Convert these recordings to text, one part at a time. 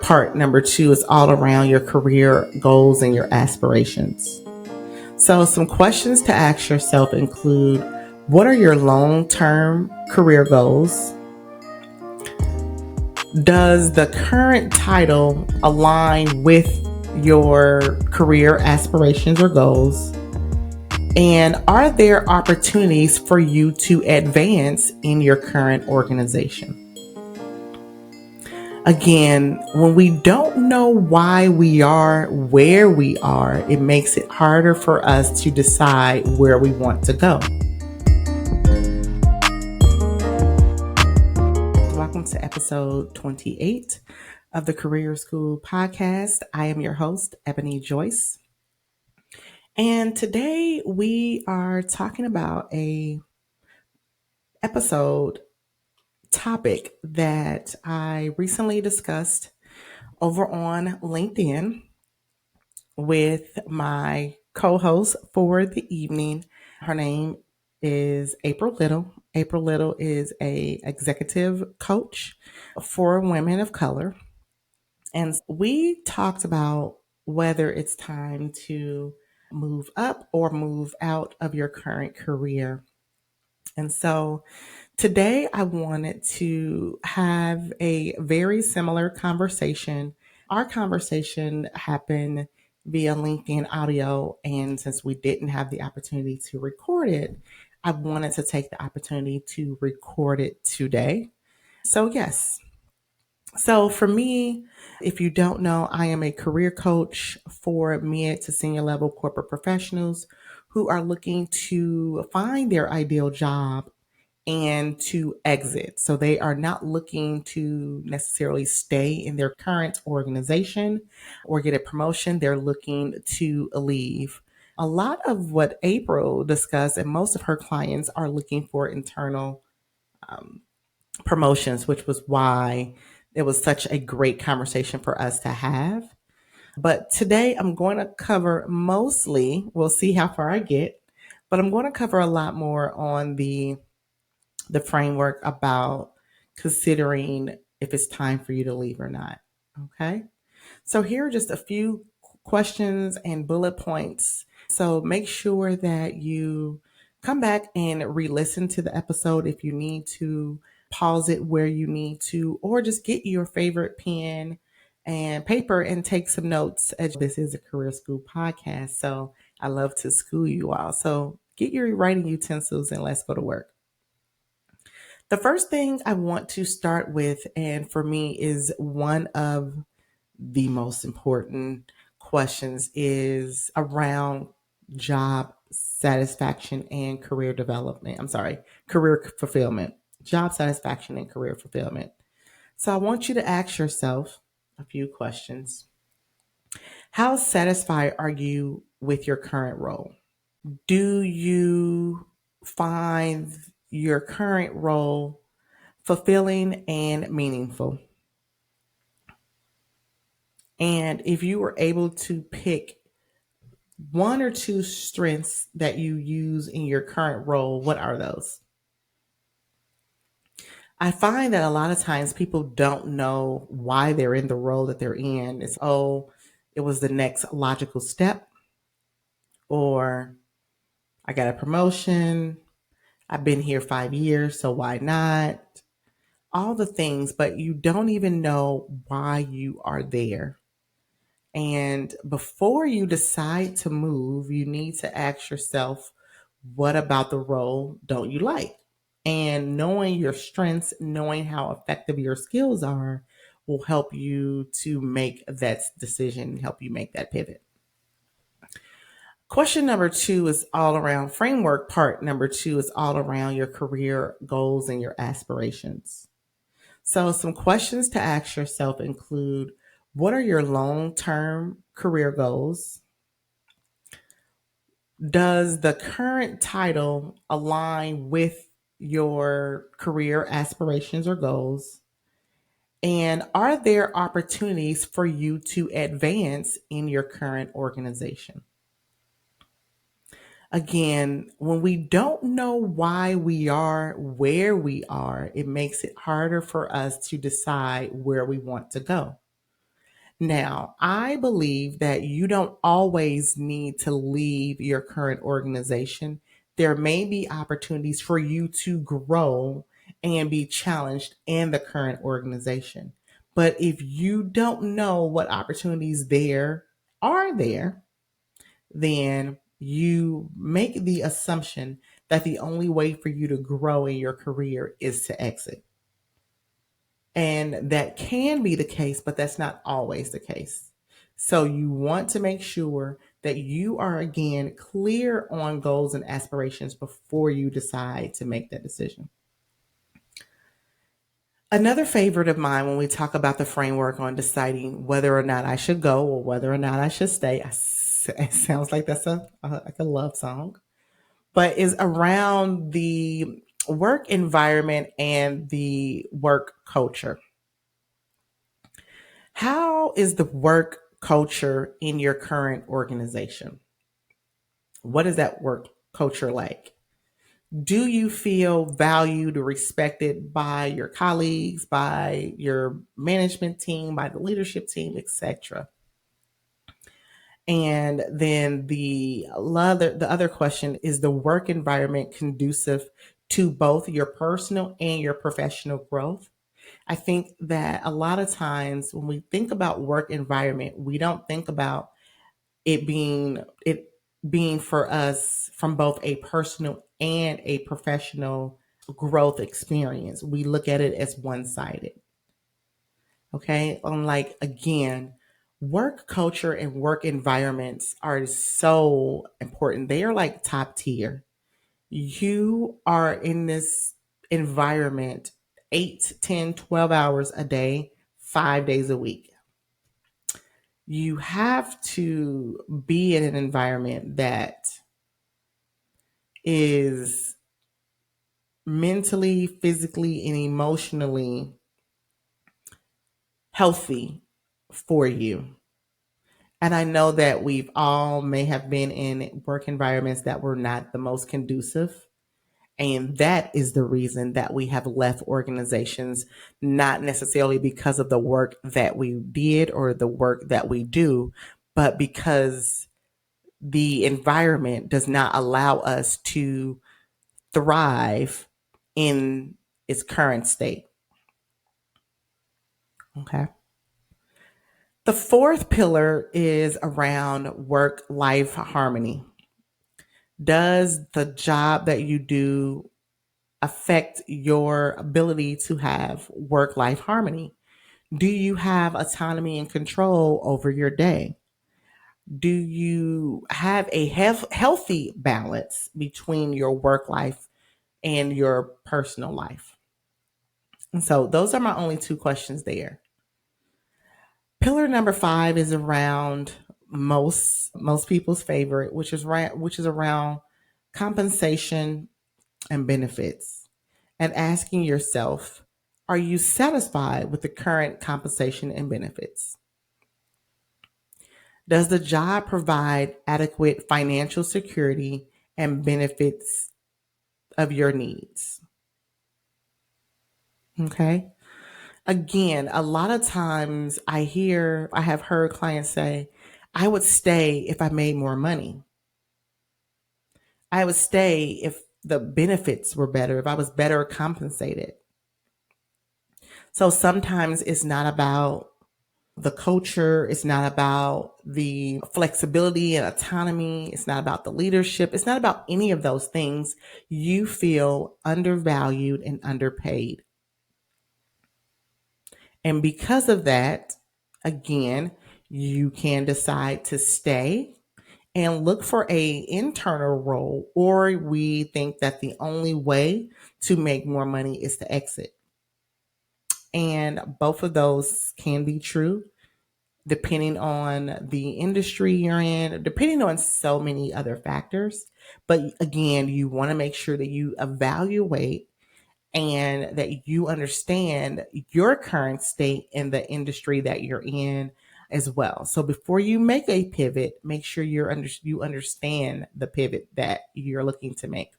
part number 2 is all around your career goals and your aspirations. So, some questions to ask yourself include: what are your long-term career goals? Does the current title align with your career aspirations or goals? And are there opportunities for you to advance in your current organization? Again, when we don't know why we are where we are, it makes it harder for us to decide where we want to go. Welcome to episode 28 of the Career School podcast. I am your host, Ebony Joyce. And today we are talking about a episode topic that I recently discussed over on LinkedIn with my co-host for the evening. Her name is April Little. April Little is a executive coach for women of color. And we talked about whether it's time to move up or move out of your current career. And so today I wanted to have a very similar conversation. Our conversation happened via LinkedIn audio, and since we didn't have the opportunity to record it, I wanted to take the opportunity to record it today. So, yes. So, for me, if you don't know, I am a career coach for mid to senior level corporate professionals who are looking to find their ideal job and to exit. So they are not looking to necessarily stay in their current organization or get a promotion. They're looking to leave. A lot of what April discussed, and most of her clients are looking for internal promotions, which was why it was such a great conversation for us to have. But today I'm going to cover mostly, we'll see how far I get, but I'm going to cover a lot more on the framework about considering if it's time for you to leave or not. Okay. So here are just a few questions and bullet points. So make sure that you come back and re-listen to the episode if you need to, pause it where you need to, or just get your favorite pen and paper and take some notes, as this is a career school podcast. So I love to school you all. So get your writing utensils and let's go to work. The first thing I want to start with, and for me is one of the most important questions, is around job satisfaction and career development. Career fulfillment, job satisfaction and career fulfillment. So I want you to ask yourself a few questions. How satisfied are you with your current role? Do you find your current role fulfilling and meaningful? And if you were able to pick one or two strengths that you use in your current role, what are those? I find that a lot of times people don't know why they're in the role that they're in. It's, oh, it was the next logical step, or I got a promotion. I've been here 5 years, so why not? All the things, but you don't even know why you are there. And before you decide to move, you need to ask yourself, what about the role don't you like? And knowing your strengths, knowing how effective your skills are, will help you to make that decision, help you make that pivot. Question number 2 is all around framework. Part number 2 is all around your career goals and your aspirations. So, some questions to ask yourself include: what are your long-term career goals? Does the current title align with your career aspirations or goals? And are there opportunities for you to advance in your current organization? Again, when we don't know why we are where we are, it makes it harder for us to decide where we want to go. Now, I believe that you don't always need to leave your current organization. There may be opportunities for you to grow and be challenged in the current organization. But if you don't know what opportunities there, then you make the assumption that the only way for you to grow in your career is to exit. And that can be the case, but that's not always the case. So you want to make sure that you are again clear on goals and aspirations before you decide to make that decision. Another favorite of mine when we talk about the framework on deciding whether or not I should go or whether or not I should stay, it sounds like that's like a love song, but is around the work environment and the work culture. How is the work culture in your current organization? What is that work culture like? Do you feel valued or respected by your colleagues, by your management team, by the leadership team, etc.? And then the other question is the work environment conducive to both your personal and your professional growth? I think that a lot of times when we think about work environment, we don't think about it being for us from both a personal and a professional growth experience. We look at it as one-sided. Okay? Unlike again, work culture and work environments are so important. They are like top tier. You are in this environment 8, 10, 12 hours a day, 5 days a week. You have to be in an environment that is mentally, physically, and emotionally healthy for you. And I know that we've all may have been in work environments that were not the most conducive. And that is the reason that we have left organizations, not necessarily because of the work that we did or the work that we do, but because the environment does not allow us to thrive in its current state. Okay. The fourth pillar is around work life harmony. Does the job that you do affect your ability to have work life harmony? Do you have autonomy and control over your day? Do you have a healthy balance between your work life and your personal life? And so those are my only two questions there. Pillar number 5 is around most people's favorite, which is around compensation and benefits, and asking yourself, are you satisfied with the current compensation and benefits? Does the job provide adequate financial security and benefits of your needs? Okay. Again, a lot of times I have heard clients say, I would stay if I made more money. I would stay if the benefits were better, if I was better compensated. So sometimes it's not about the culture, it's not about the flexibility and autonomy, it's not about the leadership, it's not about any of those things. You feel undervalued and underpaid. And because of that, again, you can decide to stay and look for a internal role, or we think that the only way to make more money is to exit. And both of those can be true depending on the industry you're in, depending on so many other factors. But again, you want to make sure that you evaluate and that you understand your current state in the industry that you're in as well. So before you make a pivot, make sure you understand the pivot that you're looking to make.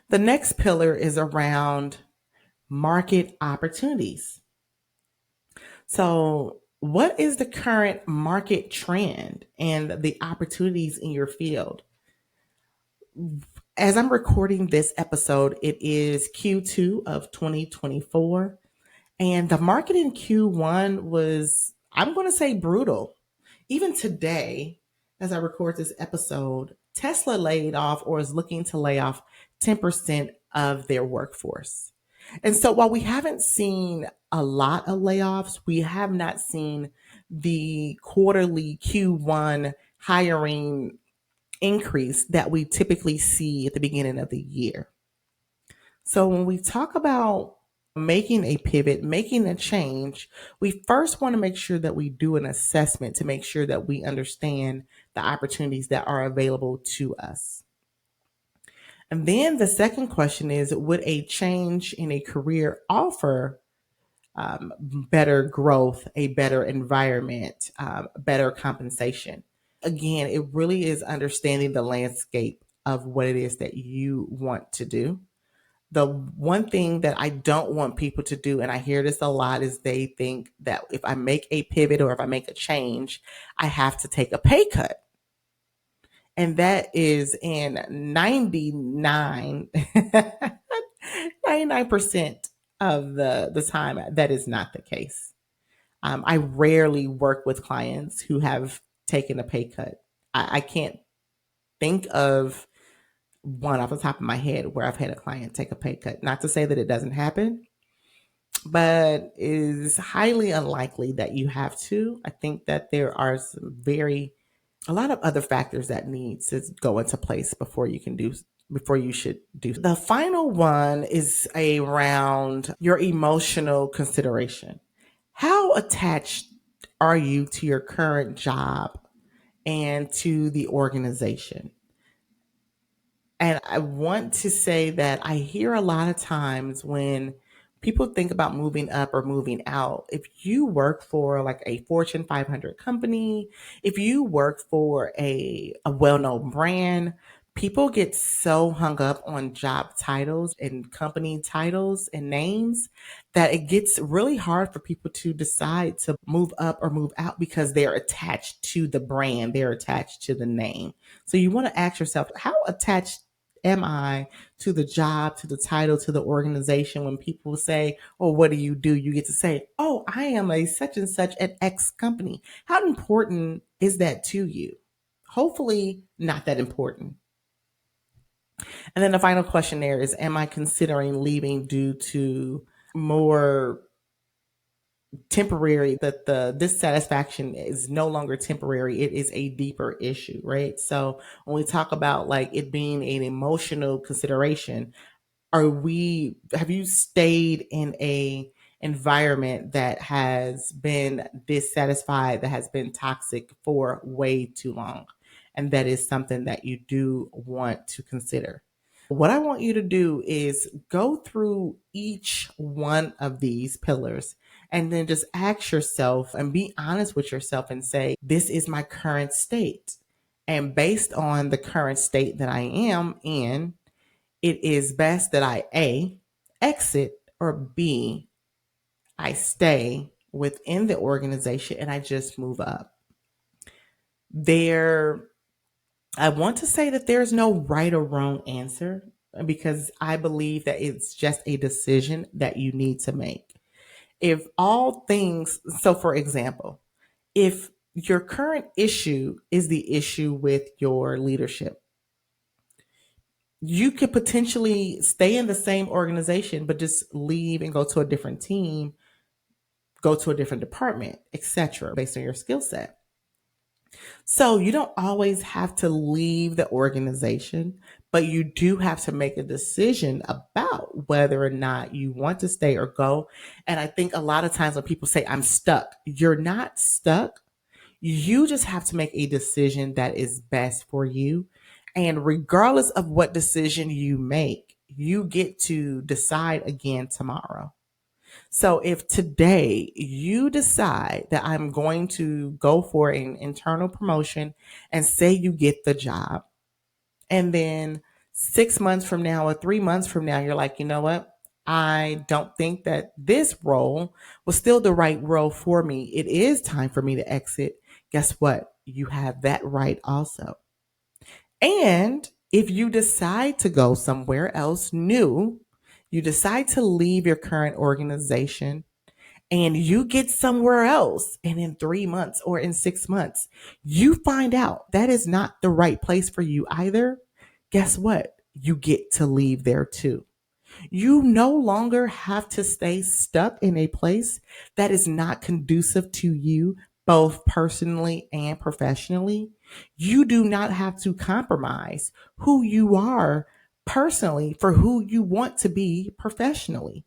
The next pillar is around market opportunities. So, what is the current market trend and the opportunities in your field? As I'm recording this episode, it is Q2 of 2024. And the market in Q1 was, I'm going to say, brutal. Even today, as I record this episode, Tesla laid off or is looking to lay off 10% of their workforce. And so while we haven't seen a lot of layoffs, we have not seen the quarterly Q1 hiring increase that we typically see at the beginning of the year. So when we talk about making a pivot, making a change, we first want to make sure that we do an assessment to make sure that we understand the opportunities that are available to us. And then the second question is, would a change in a career offer better growth, a better environment, better compensation? Again, it really is understanding the landscape of what it is that you want to do. The one thing that I don't want people to do, and I hear this a lot, is they think that if I make a pivot or if I make a change, I have to take a pay cut. And that is in 99% of the time, that is not the case. I rarely work with clients who have taken a pay cut. I can't think of one off the top of my head where I've had a client take a pay cut. Not to say that it doesn't happen, but it is highly unlikely that you have to. I think that there are a lot of other factors that need to go into place before you should do. The final one is around your emotional consideration. How attached are you to your current job and to the organization? And I want to say that I hear a lot of times when people think about moving up or moving out, if you work for like a Fortune 500 company, if you work for a well known brand, people get so hung up on job titles and company titles and names that it gets really hard for people to decide to move up or move out because they're attached to the brand, they're attached to the name. So you want to ask yourself, how attached am I to the job, to the title, to the organization? When people say, "Oh, what do?" You get to say, "Oh, I am a such and such at X company." How important is that to you? Hopefully, not that important. And then the final question there is, am I considering leaving due to more temporary, that the dissatisfaction is no longer temporary, it is a deeper issue, right? So when we talk about like it being an emotional consideration, have you stayed in a environment that has been dissatisfied, that has been toxic for way too long? And that is something that you do want to consider. What I want you to do is go through each one of these pillars and then just ask yourself and be honest with yourself and say, this is my current state. And based on the current state that I am in, it is best that I A, exit, or B, I stay within the organization and I just move up. I want to say that there's no right or wrong answer because I believe that it's just a decision that you need to make. If all things, so for example, if your current issue is the issue with your leadership, you could potentially stay in the same organization, but just leave and go to a different team, go to a different department, etc., based on your skill set. So you don't always have to leave the organization, but you do have to make a decision about whether or not you want to stay or go. And I think a lot of times when people say, I'm stuck, you're not stuck. You just have to make a decision that is best for you. And regardless of what decision you make, you get to decide again tomorrow. So if today you decide that I'm going to go for an internal promotion and say you get the job, and then 6 months from now or 3 months from now, you're like, you know what? I don't think that this role was still the right role for me. It is time for me to exit. Guess what? You have that right also. And if you decide to go somewhere else new, you decide to leave your current organization and you get somewhere else, and in 3 months or in 6 months, you find out that is not the right place for you either, guess what? You get to leave there too. You no longer have to stay stuck in a place that is not conducive to you, both personally and professionally. You do not have to compromise who you are personally for who you want to be professionally.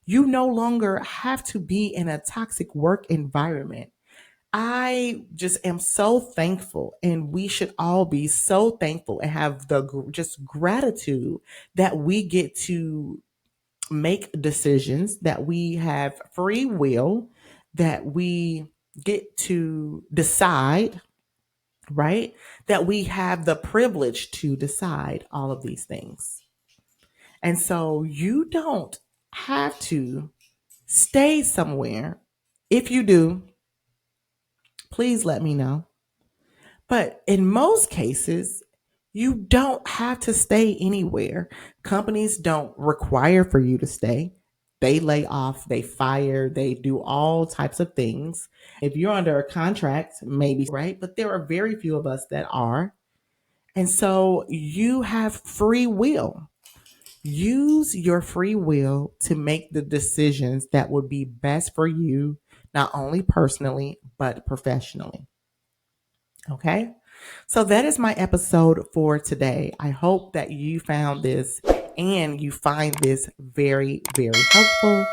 You no longer have to be in a toxic work environment. I just am so thankful, and we should all be so thankful and have the just gratitude that we get to make decisions, that we have free will, that we get to decide, right? That we have the privilege to decide all of these things. And so you don't have to stay somewhere. If you do, please let me know. But in most cases, you don't have to stay anywhere. Companies don't require for you to stay. They lay off, they fire, they do all types of things. If you're under a contract, maybe, right? But there are very few of us that are. And so you have free will. Use your free will to make the decisions that would be best for you, not only personally, but professionally. Okay. So that is my episode for today. I hope that you found this and you find this very, very helpful.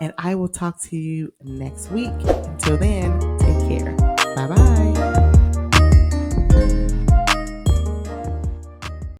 And I will talk to you next week. Until then,